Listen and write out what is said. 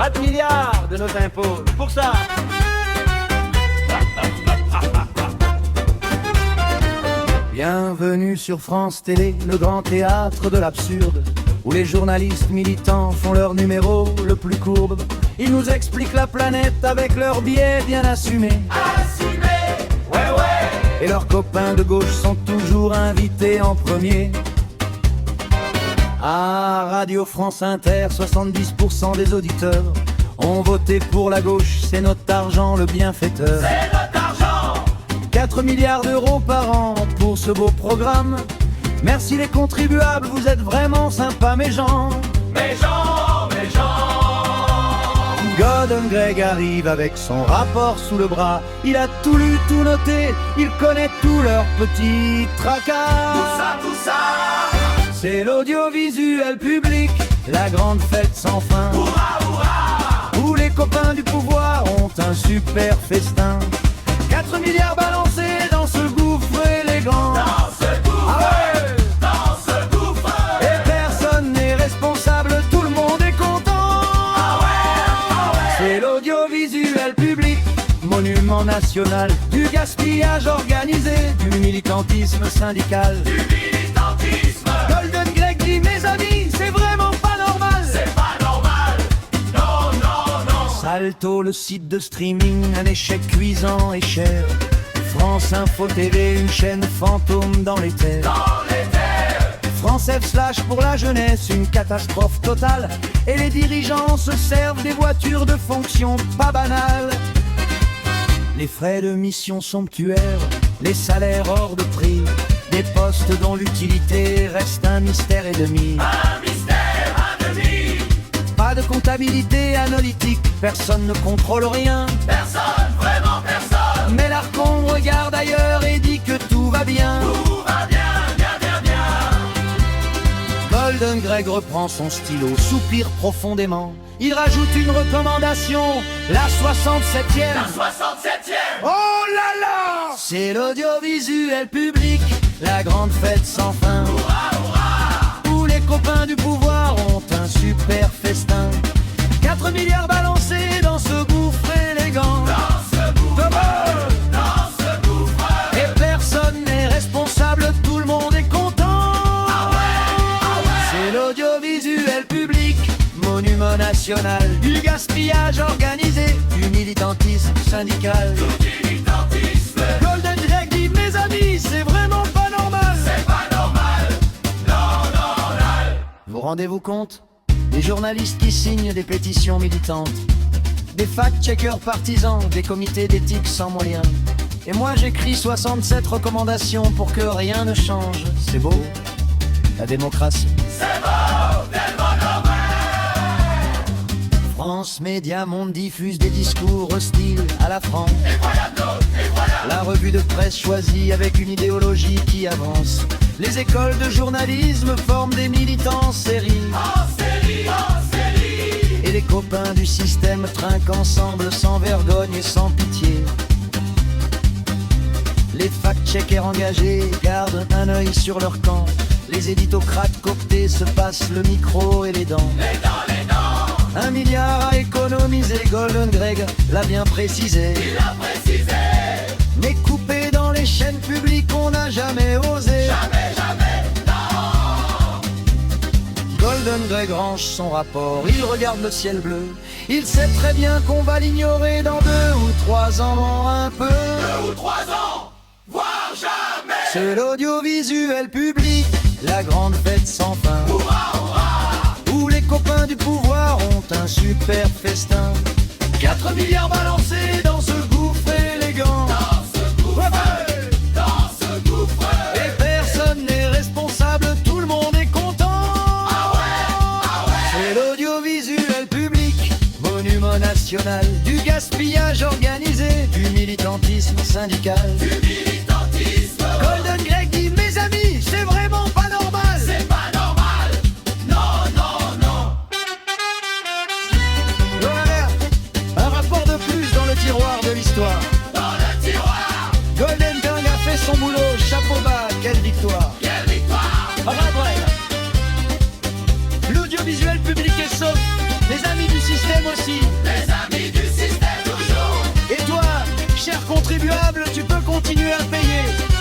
Pas de milliards de nos impôts pour ça. Bienvenue sur France Télé, le grand théâtre de l'absurde, où les journalistes militants font leur numéro le plus courbe. Ils nous expliquent la planète avec leurs biais bien assumés. Assumé, ouais ouais. Et leurs copains de gauche sont toujours invités en premier. À Radio France Inter, 70% des auditeurs ont voté pour la gauche. C'est notre argent le bienfaiteur. C'est notre argent. 4 milliards d'euros par an pour ce beau programme. Merci les contribuables, vous êtes vraiment sympas mes gens. Mes gens, mes gens. Gordon Gregg arrive avec son rapport sous le bras. Il a tout lu, tout noté, il connaît tous leurs petits tracas. Tout ça. C'est l'audiovisuel public, la grande fête sans fin. Hurrah, hurrah. Où les copains du pouvoir ont un super festin. 4 milliards balancés dans ce gouffre élégant. Dans ce gouffre, Ah ouais. dans ce gouffre. Et personne n'est responsable, tout le monde est content. Ah ouais. C'est l'audiovisuel public, monument national du gaspillage organisé, du militantisme syndical. Du militantisme. Golden Gregg dit mes amis, c'est vraiment pas normal. C'est pas normal. Non, non, non. Salto, le site de streaming, un échec cuisant et cher. France Info TV, une chaîne fantôme dans les terres. Dans les terres. France F/ pour la jeunesse, une catastrophe totale. Et les dirigeants se servent des voitures de fonction pas banales. Les frais de mission somptuaires, les salaires hors de prix, des postes dont l'utilité reste un mystère et demi. Un mystère, un demi. Pas de comptabilité analytique, personne ne contrôle rien. Personne, vraiment personne. Mais l'Arcon regarde ailleurs et dit que tout va bien. Tout va bien, bien, bien, bien. Golden Gregg reprend son stylo, soupire profondément. Il rajoute une recommandation, la 67e. La 67e. Oh là là! C'est l'audiovisuel public, la grande fête sans fin. Hurrah, hurrah. Où les copains du pouvoir ont un super festin. 4 milliards balancés dans ce gouffre élégant. Dans ce gouffre, dans ce gouffre. Et personne n'est responsable, tout le monde est content. Ah ouais. C'est l'audiovisuel public, monument national du gaspillage organisé, du militantisme syndical. Du militantisme. Golden Gregg dit mes amis, c'est vraiment pas normal. C'est pas normal. Non, non, non. Vous rendez-vous compte? Des journalistes qui signent des pétitions militantes, des fact-checkers partisans, des comités d'éthique sans moyens. Et moi j'écris 67 recommandations pour que rien ne change. C'est beau, la démocratie. C'est beau, tellement normal. France Média Monde diffuse des discours hostiles à la France. Incroyable, incroyable. La revue de presse choisie avec une idéologie qui avance. Les écoles de journalisme forment des militants en série. En série, en série. Et les copains du système trinquent ensemble sans vergogne et sans pitié. Les fact-checkers engagés gardent un œil sur leur camp. Les éditocrates cooptés se passent le micro et les dents. Les dents, les dents. 1 milliard à économiser, Golden Gregg l'a bien précisé. Il a précisé. Mais coupé dans les chaînes publiques, on n'a jamais osé. Jamais, jamais, non. Golden Gregg range son rapport, il regarde le ciel bleu. Il sait très bien qu'on va l'ignorer dans 2 ou 3 ans un peu. 2 ou 3 ans, voire jamais. C'est l'audiovisuel public, la grande fête sans fin. Hurrah, hurrah. Où les copains du pouvoir ont un super festin. 4 milliards balancés dans ce gouffre élégant. Dans ce gouffre, Ouais. dans ce gouffre. Et personne n'est responsable, tout le monde est content. Ah ouais. C'est l'audiovisuel public, monument national du gaspillage organisé, du militantisme syndical. Du militantisme. Golden Gregg dit mes amis, c'est vraiment pas normal. C'est pas normal. Non, non, non. Voilà, un rapport de plus dans le tiroir de l'histoire. Dans le tiroir. Golden Gregg a fait son boulot, chapeau bas, quelle victoire. Quelle victoire. L'audiovisuel public est sauf, les amis du système aussi. contribuable, tu peux continuer à payer.